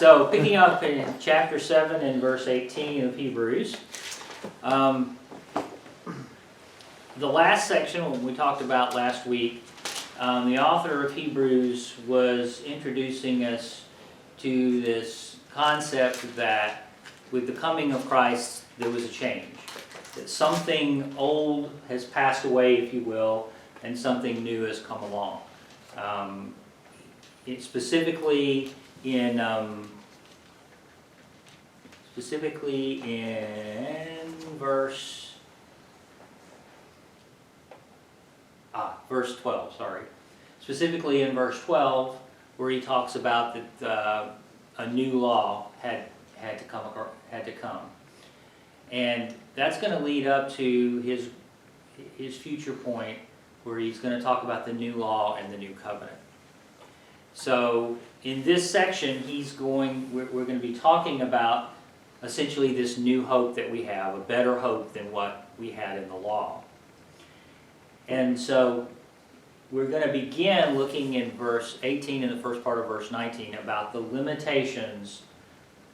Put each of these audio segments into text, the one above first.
So, picking up in chapter 7 and verse 18 of Hebrews, the last section, when we talked about last week, the author of Hebrews was introducing us to this concept that with the coming of Christ, there was a change. That something old has passed away, if you will, and something new has come along. Specifically in verse 12, sorry. Specifically in verse 12, where he talks about that a new law had to come. And that's going to lead up to his future point, where he's going to talk about the new law and the new covenant. So in this section, we're going to be talking about essentially this new hope that we have, a better hope than what we had in the law. And so we're going to begin looking in verse 18 and the first part of verse 19 about the limitations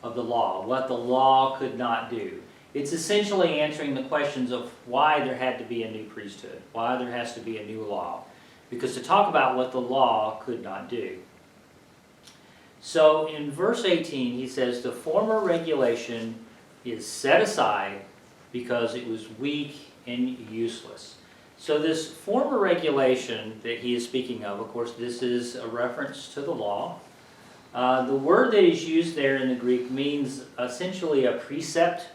of the law, what the law could not do. It's essentially answering the questions of why there had to be a new priesthood, why there has to be a new law. Because to talk about what the law could not do. So in verse 18 he says, the former regulation is set aside because it was weak and useless. So this former regulation that he is speaking of course, this is a reference to the law. The word that is used there in the Greek means essentially a precept.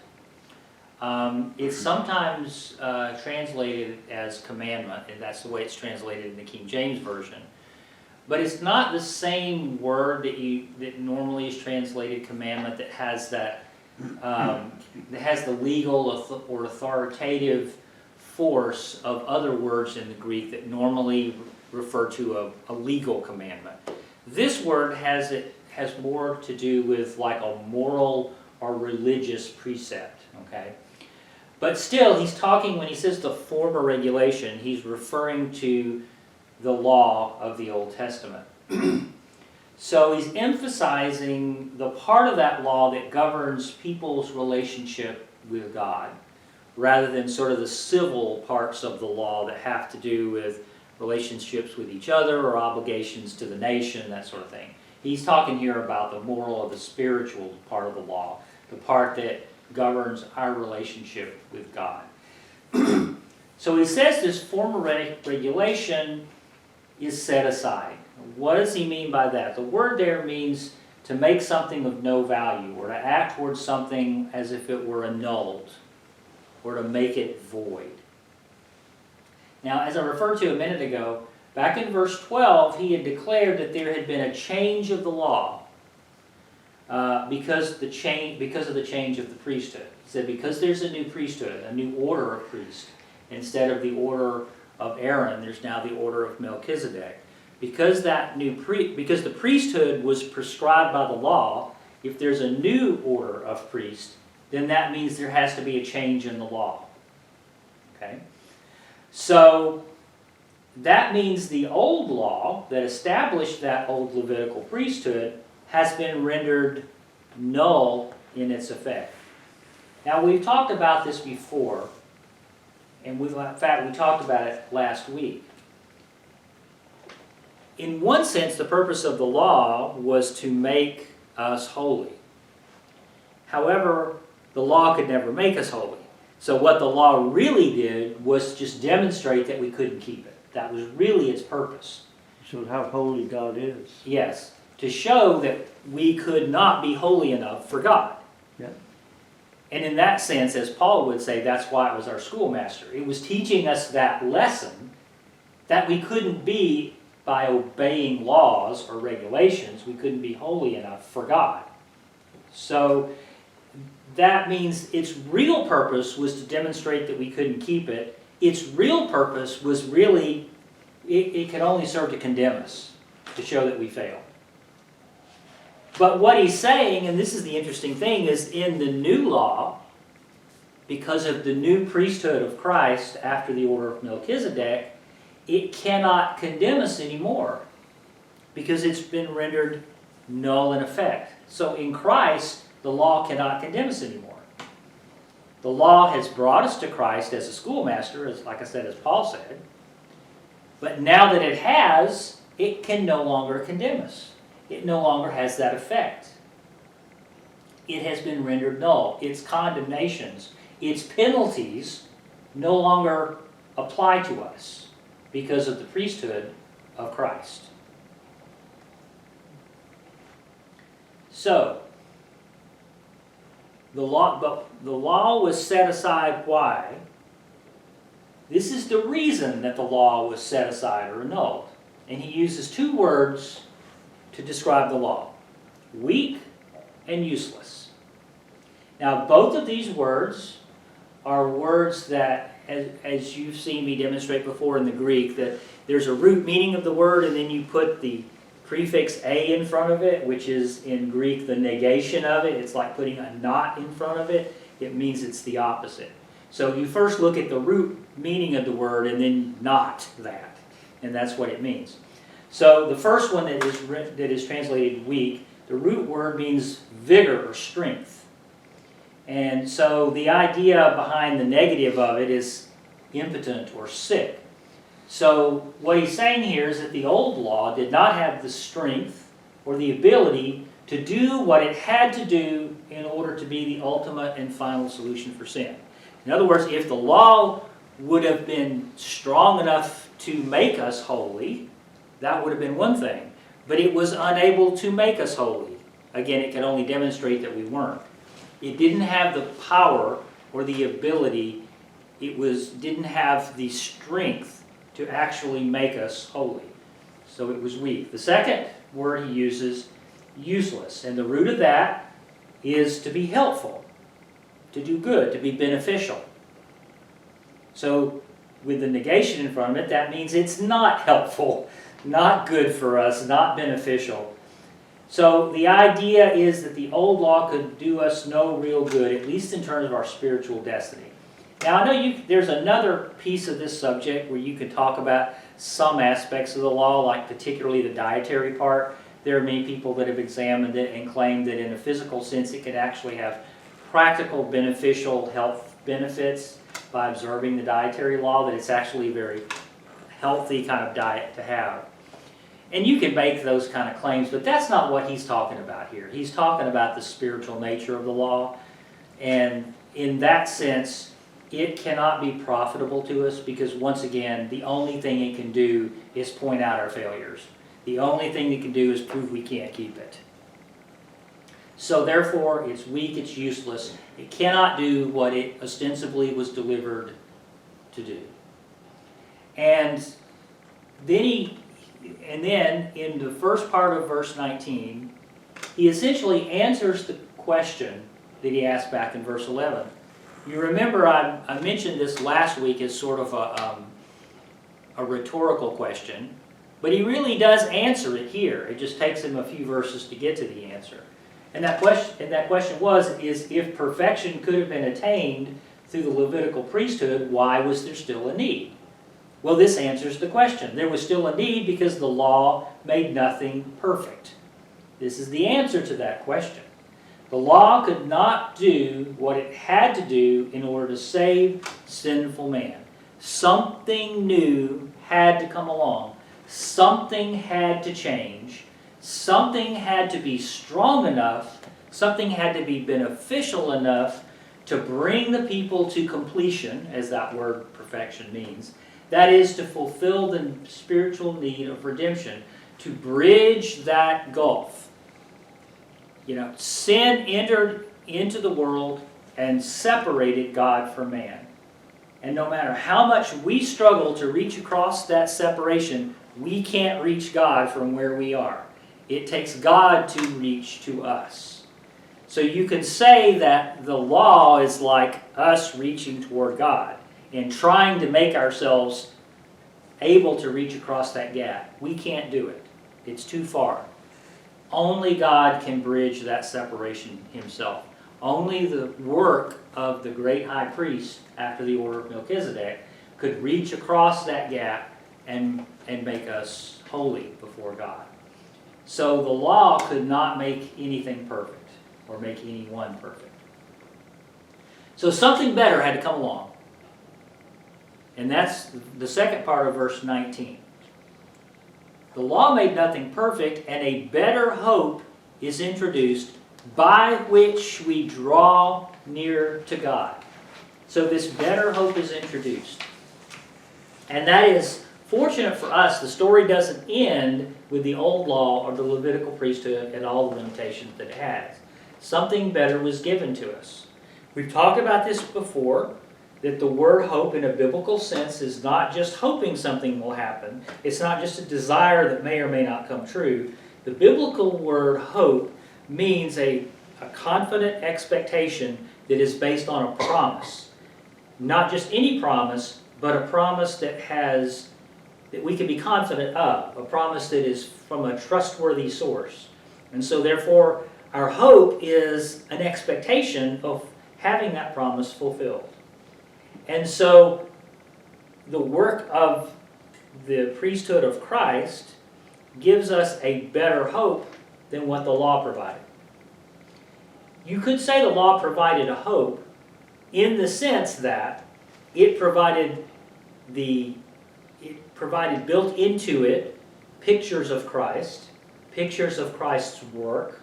It's sometimes translated as commandment, and that's the way it's translated in the King James Version. But it's not the same word that normally is translated commandment that has that the legal or authoritative force of other words in the Greek that normally refer to a legal commandment. This word has more to do with like a moral or religious precept. Okay. But still, he's talking, when he says the former regulation, he's referring to the law of the Old Testament. So he's emphasizing the part of that law that governs people's relationship with God, rather than sort of the civil parts of the law that have to do with relationships with each other or obligations to the nation, that sort of thing. He's talking here about the moral or the spiritual part of the law, the part that governs our relationship with God. So he says this former regulation is set aside. What does he mean by that? The word there means to make something of no value, or to act towards something as if it were annulled, or to make it void. Now, as I referred to a minute ago, back in verse 12, he had declared that there had been a change of the law because of the change of the priesthood. He said, because there's a new priesthood, a new order of priests, instead of the order of Aaron, there's now the order of Melchizedek. Because the priesthood was prescribed by the law, if there's a new order of priests, then that means there has to be a change in the law. Okay? So that means the old law that established that old Levitical priesthood has been rendered null in its effect. Now, we've talked about this before, and in fact we talked about it last week. In one sense, the purpose of the law was to make us holy. However, the law could never make us holy. So what the law really did was just demonstrate that we couldn't keep it. That was really its purpose. So how holy God is. Yes, to show that we could not be holy enough for God. Yeah. And in that sense, as Paul would say, that's why it was our schoolmaster. It was teaching us that lesson that we couldn't be, by obeying laws or regulations, we couldn't be holy enough for God. So that means its real purpose was to demonstrate that we couldn't keep it. Its real purpose was really, it could only serve to condemn us, to show that we failed. But what he's saying, and this is the interesting thing, is in the new law, because of the new priesthood of Christ after the order of Melchizedek, it cannot condemn us anymore because it's been rendered null in effect. So in Christ, the law cannot condemn us anymore. The law has brought us to Christ as a schoolmaster, as, like I said, as Paul said. But now that it has, it can no longer condemn us. It no longer has that effect. It has been rendered null. Its condemnations, its penalties no longer apply to us because of the priesthood of Christ. So, the law was set aside. Why? This is the reason that the law was set aside or annulled. And he uses two words to describe the law: weak and useless. Now, both of these words are words that, as you've seen me demonstrate before in the Greek, that there's a root meaning of the word, and then you put the prefix a in front of it, which is in Greek the negation of it. It's like putting a not in front of it. It means it's the opposite. So you first look at the root meaning of the word and then not that. And that's what it means. So the first one that is translated weak, the root word means vigor or strength. And so the idea behind the negative of it is impotent or sick. So what he's saying here is that the old law did not have the strength or the ability to do what it had to do in order to be the ultimate and final solution for sin. In other words, if the law would have been strong enough to make us holy, that would have been one thing. But it was unable to make us holy. Again, it could only demonstrate that we weren't. It didn't have the power or the ability. It didn't have the strength to actually make us holy. So it was weak. The second word he uses, useless. And the root of that is to be helpful, to do good, to be beneficial. So with the negation in front of it, that means it's not helpful, not good for us, not beneficial. So the idea is that the old law could do us no real good, at least in terms of our spiritual destiny. Now, I know there's another piece of this subject where you could talk about some aspects of the law, like particularly the dietary part. There are many people that have examined it and claimed that in a physical sense it could actually have practical beneficial health benefits by observing the dietary law, that it's actually a very healthy kind of diet to have. And you can make those kind of claims, but that's not what he's talking about here. He's talking about the spiritual nature of the law, and in that sense, it cannot be profitable to us because, once again, the only thing it can do is point out our failures. The only thing it can do is prove we can't keep it. So therefore, it's weak, it's useless. It cannot do what it ostensibly was delivered to do. And then in the first part of verse 19, he essentially answers the question that he asked back in verse 11. You remember I mentioned this last week as sort of a rhetorical question, but he really does answer it here. It just takes him a few verses to get to the answer. And that question is if perfection could have been attained through the Levitical priesthood, why was there still a need? Well, this answers the question. There was still a need because the law made nothing perfect. This is the answer to that question. The law could not do what it had to do in order to save sinful man. Something new had to come along. Something had to change. Something had to be strong enough. Something had to be beneficial enough to bring the people to completion, as that word perfection means. That is, to fulfill the spiritual need of redemption, to bridge that gulf. Sin entered into the world and separated God from man. And no matter how much we struggle to reach across that separation, we can't reach God from where we are. It takes God to reach to us. So you can say that the law is like us reaching toward God and trying to make ourselves able to reach across that gap. We can't do it. It's too far. Only God can bridge that separation himself. Only the work of the great high priest after the order of Melchizedek could reach across that gap and make us holy before God. So the law could not make anything perfect or make anyone perfect. So something better had to come along. And that's the second part of verse 19. The law made nothing perfect, and a better hope is introduced by which we draw near to God. So this better hope is introduced. And that is fortunate for us. The story doesn't end with the old law or the Levitical priesthood and all the limitations that it has. Something better was given to us. We've talked about this before, that the word hope in a biblical sense is not just hoping something will happen. It's not just a desire that may or may not come true. The biblical word hope means a confident expectation that is based on a promise. Not just any promise, but a promise that we can be confident of. A promise that is from a trustworthy source. And so therefore, our hope is an expectation of having that promise fulfilled. And so, the work of the priesthood of Christ gives us a better hope than what the law provided. You could say the law provided a hope in the sense that it provided built into it pictures of Christ's work,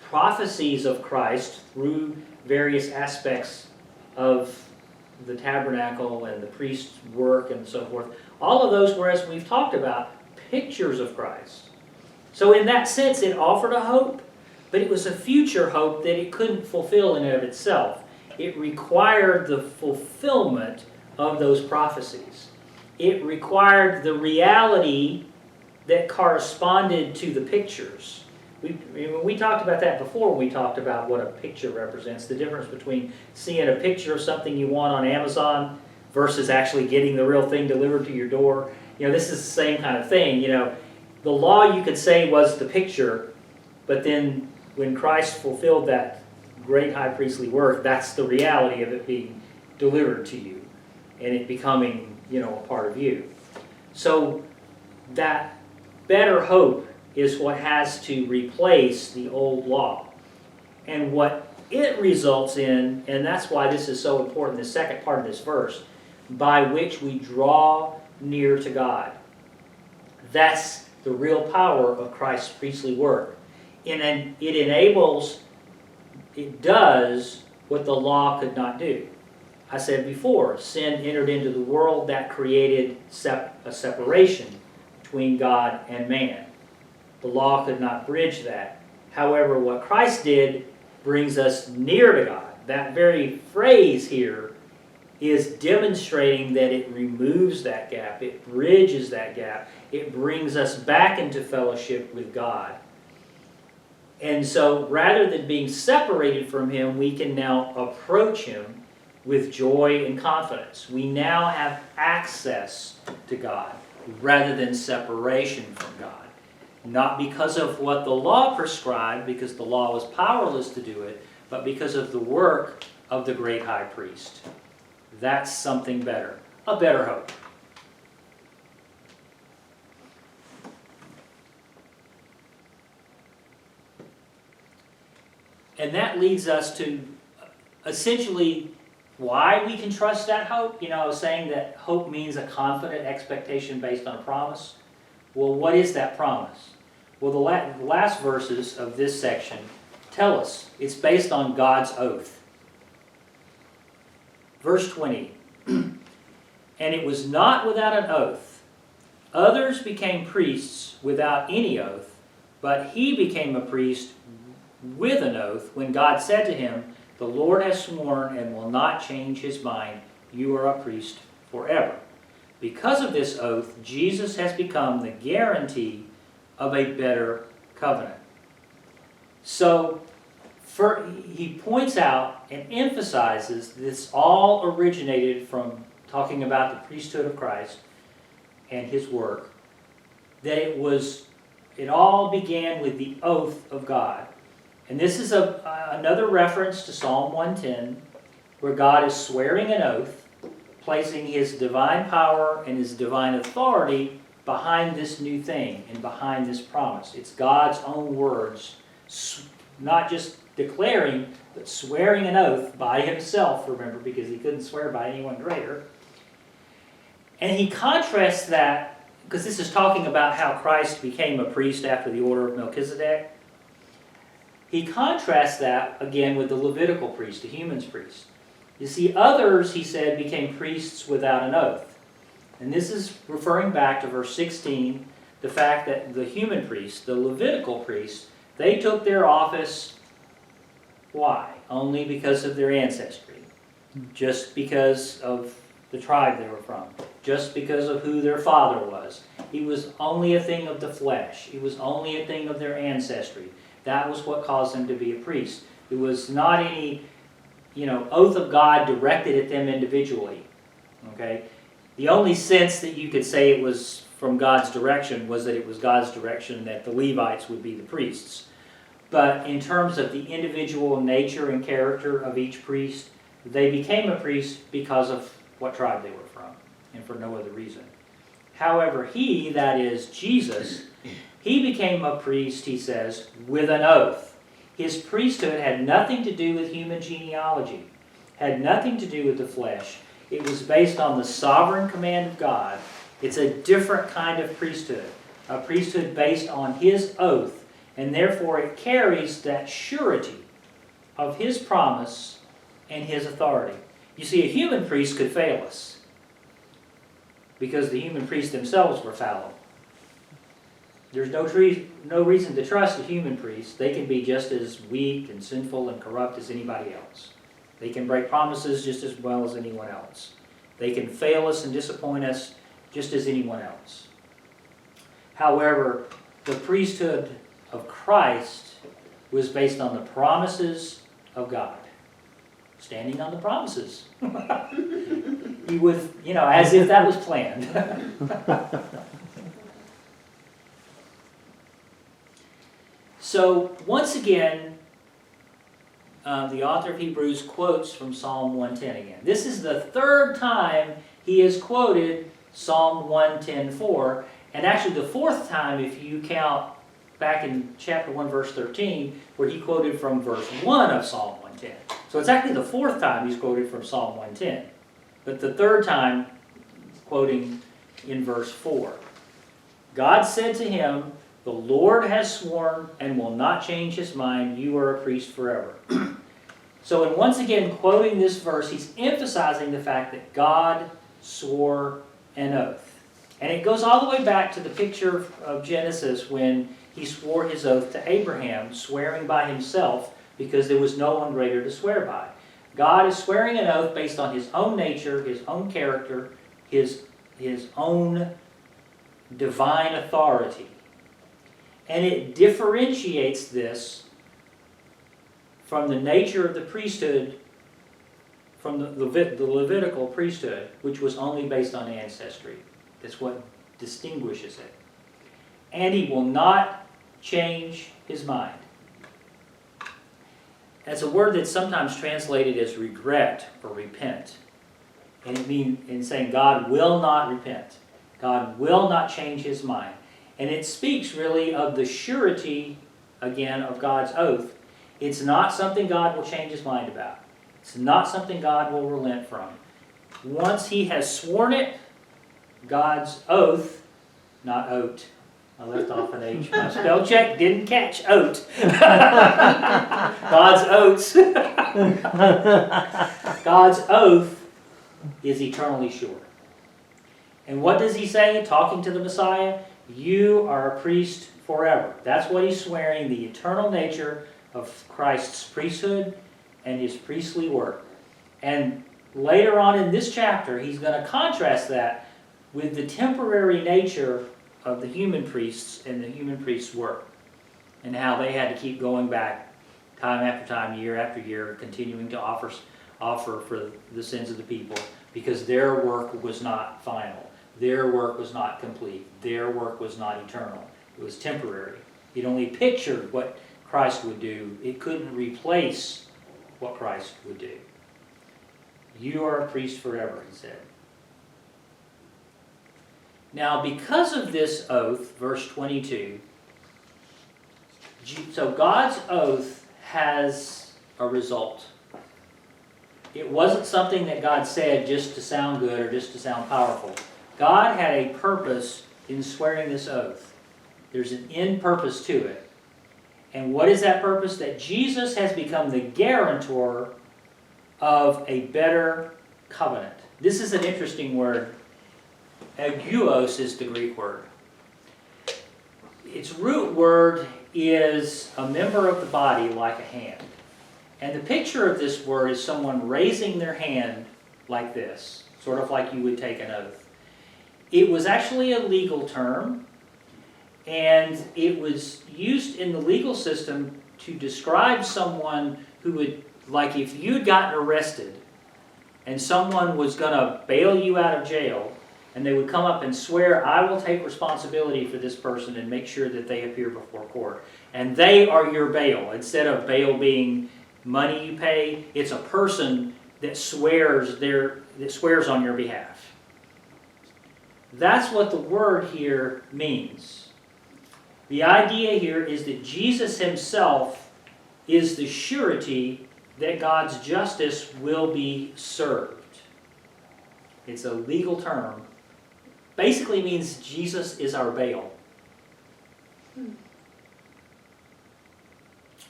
prophecies of Christ through various aspects of the tabernacle and the priest's work and so forth. All of those were, as we've talked about, pictures of Christ. So in that sense, it offered a hope, but it was a future hope that it couldn't fulfill in and of itself. It required the fulfillment of those prophecies. It required the reality that corresponded to the pictures. We talked about that before when we talked about what a picture represents, the difference between seeing a picture of something you want on Amazon versus actually getting the real thing delivered to your door. This is the same kind of thing. The law, you could say, was the picture, but then when Christ fulfilled that great high priestly work, that's the reality of it being delivered to you and it becoming, a part of you. So that better hope is what has to replace the old law. And what it results in, and that's why this is so important, the second part of this verse, by which we draw near to God. That's the real power of Christ's priestly work. And it does what the law could not do. I said before, sin entered into the world. That created a separation between God and man. The law could not bridge that. However, what Christ did brings us near to God. That very phrase here is demonstrating that it removes that gap. It bridges that gap. It brings us back into fellowship with God. And so, rather than being separated from Him, we can now approach Him with joy and confidence. We now have access to God rather than separation from God. Not because of what the law prescribed, because the law was powerless to do it, but because of the work of the great high priest. That's something better, a better hope. And that leads us to essentially why we can trust that hope. I was saying that hope means a confident expectation based on a promise. Well, what is that promise? Well, the last verses of this section tell us it's based on God's oath. Verse 20, and it was not without an oath. Others became priests without any oath, but he became a priest with an oath when God said to him, "The Lord has sworn and will not change his mind. You are a priest forever." Because of this oath, Jesus has become the guarantee of a better covenant. So, he points out and emphasizes this all originated from talking about the priesthood of Christ and his work, that it all began with the oath of God. And this is another reference to Psalm 110, where God is swearing an oath, placing his divine power and his divine authority behind this new thing and behind this promise. It's God's own words, not just declaring, but swearing an oath by himself, remember, because he couldn't swear by anyone greater. And he contrasts that, because this is talking about how Christ became a priest after the order of Melchizedek. He contrasts that, again, with the Levitical priest, the human's priest. You see, others, he said, became priests without an oath. And this is referring back to verse 16, the fact that the human priests, the Levitical priests, they took their office, why? Only because of their ancestry. Just because of the tribe they were from. Just because of who their father was. He was only a thing of the flesh. He was only a thing of their ancestry. That was what caused them to be a priest. It was not any, oath of God directed at them individually. Okay? The only sense that you could say it was from God's direction was that it was God's direction that the Levites would be the priests. But in terms of the individual nature and character of each priest, they became a priest because of what tribe they were from, and for no other reason. However, he, that is Jesus, he became a priest, he says, with an oath. His priesthood had nothing to do with human genealogy, had nothing to do with the flesh. It was based on the sovereign command of God. It's a different kind of priesthood, a priesthood based on his oath, and therefore it carries that surety of his promise and his authority. You see, a human priest could fail us because the human priests themselves were fallible. There's no reason to trust a human priest. They can be just as weak and sinful and corrupt as anybody else. They can break promises just as well as anyone else. They can fail us and disappoint us just as anyone else. However, the priesthood of Christ was based on the promises of God. Standing on the promises. He would, as if that was planned. So, once again, the author of Hebrews quotes from Psalm 110 again. This is the third time he has quoted Psalm 110:4, and actually the fourth time if you count back in chapter 1, verse 13, where he quoted from verse 1 of Psalm 110. So it's actually the fourth time he's quoted from Psalm 110, but the third time quoting in verse 4. God said to him, "The Lord has sworn and will not change his mind. You are a priest forever." So in once again quoting this verse, he's emphasizing the fact that God swore an oath. And it goes all the way back to the picture of Genesis when he swore his oath to Abraham, swearing by himself because there was no one greater to swear by. God is swearing an oath based on his own nature, his own character, his own divine authority. And it differentiates this from the nature of the priesthood, from the Levitical priesthood, which was only based on ancestry. That's what distinguishes it. And he will not change his mind. That's a word that's sometimes translated as regret or repent. And it means in saying God will not repent. God will not change his mind. And it speaks really of the surety, again, of God's oath. It's not something God will change his mind about. It's not something God will relent from. Once he has sworn it, God's oath, not oat. I left off an H. My spell check didn't catch oat. God's oaths. God's oath is eternally sure. And what does he say, talking to the Messiah? You are a priest forever. That's what he's swearing, the eternal nature of Christ's priesthood and his priestly work. And later on in this chapter, he's going to contrast that with the temporary nature of the human priests and the human priests' work, and how they had to keep going back time after time, year after year, continuing to offer for the sins of the people, because their work was not final. Their work was not complete. Their work was not eternal. It was temporary. It only pictured what Christ would do. It couldn't replace what Christ would do. You are a priest forever, he said. Now, because of this oath, verse 22, so God's oath has a result. It wasn't something that God said just to sound good or just to sound powerful. God had a purpose in swearing this oath. There's an end purpose to it. And what is that purpose? That Jesus has become the guarantor of a better covenant. This is an interesting word. Aguos is the Greek word. Its root word is a member of the body like a hand. And the picture of this word is someone raising their hand like this, sort of like you would take an oath. It was actually a legal term, and it was used in the legal system to describe someone who would, like if you'd gotten arrested and someone was going to bail you out of jail, and they would come up and swear, I will take responsibility for this person and make sure that they appear before court. And they are your bail. Instead of bail being money you pay, it's a person that swears on your behalf. That's what the word here means. The idea here is that Jesus himself is the surety that God's justice will be served. It's a legal term. Basically means Jesus is our bail.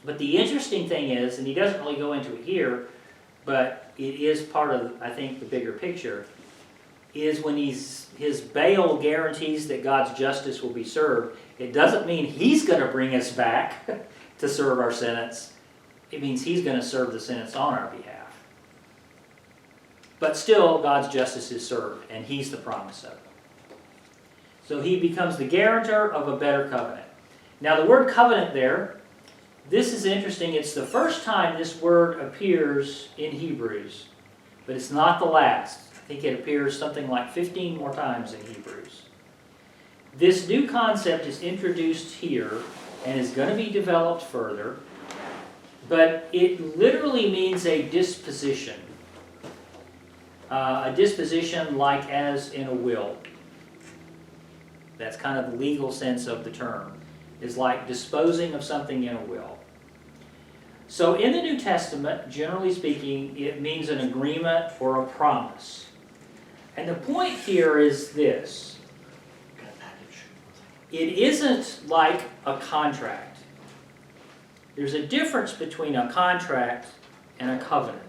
But the interesting thing is, and he doesn't really go into it here, but it is part of, I think, the bigger picture, is when his bail guarantees that God's justice will be served, it doesn't mean he's going to bring us back to serve our sentence. It means he's going to serve the sentence on our behalf. But still, God's justice is served, and he's the promise of it. So he becomes the guarantor of a better covenant. Now the word covenant there, this is interesting. It's the first time this word appears in Hebrews, but it's not the last. I think it appears something like 15 more times in Hebrews. This new concept is introduced here and is going to be developed further, but it literally means a disposition. A disposition like as in a will. That's kind of the legal sense of the term. Is like disposing of something in a will. So in the New Testament, generally speaking, it means an agreement or a promise. And the point here is this. It isn't like a contract. There's a difference between a contract and a covenant.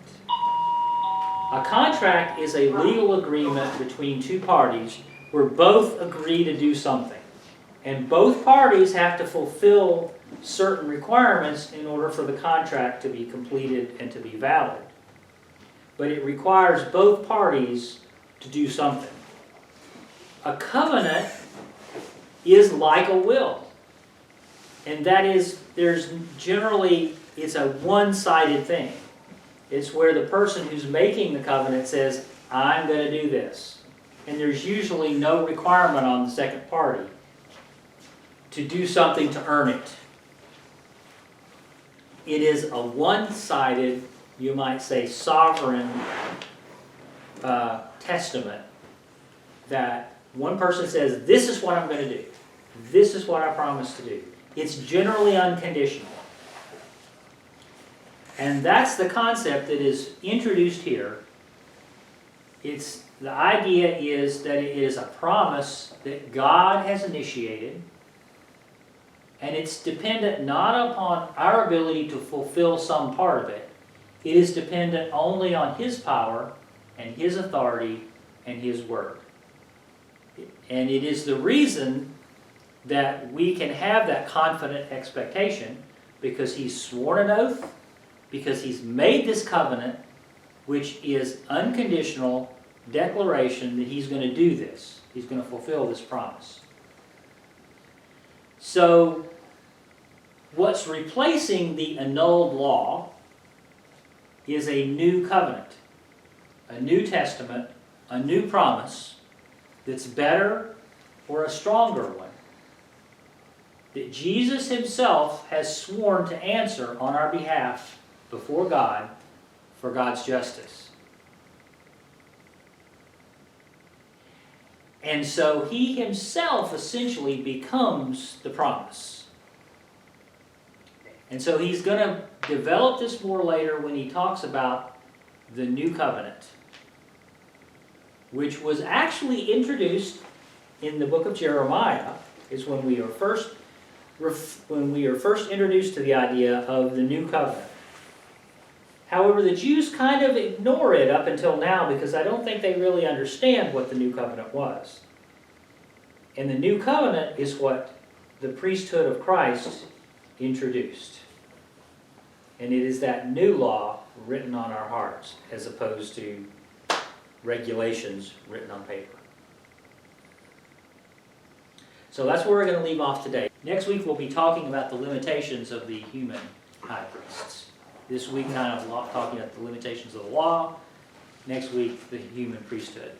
A contract is a legal agreement between two parties where both agree to do something. And both parties have to fulfill certain requirements in order for the contract to be completed and to be valid. But it requires both parties to do something. A covenant is like a will. And that is, it's a one-sided thing. It's where the person who's making the covenant says, I'm going to do this. And there's usually no requirement on the second party to do something to earn it. It is a one-sided, you might say, sovereign testament that one person says, this is what I'm going to do. This is what I promise to do. It's generally unconditional. And that's the concept that is introduced here. The idea is that it is a promise that God has initiated, and it's dependent not upon our ability to fulfill some part of it. It is dependent only on His power and His authority and His word. And it is the reason that we can have that confident expectation, because He's sworn an oath, because He's made this covenant, which is unconditional declaration that He's going to do this. He's going to fulfill this promise. So, what's replacing the annulled law is a new covenant, a new testament, a new promise that's better or a stronger one, that Jesus Himself has sworn to answer on our behalf before God for God's justice. And so he himself essentially becomes the promise. And so he's going to develop this more later when he talks about the new covenant, which was actually introduced in the book of Jeremiah, is when we are first introduced to the idea of the new covenant. However, the Jews kind of ignore it up until now because I don't think they really understand what the new covenant was. And the new covenant is what the priesthood of Christ introduced. And it is that new law written on our hearts as opposed to regulations written on paper. So that's where we're going to leave off today. Next week we'll be talking about the limitations of the human high priests. This week kind of talking about the limitations of the law. Next week, the human priesthood.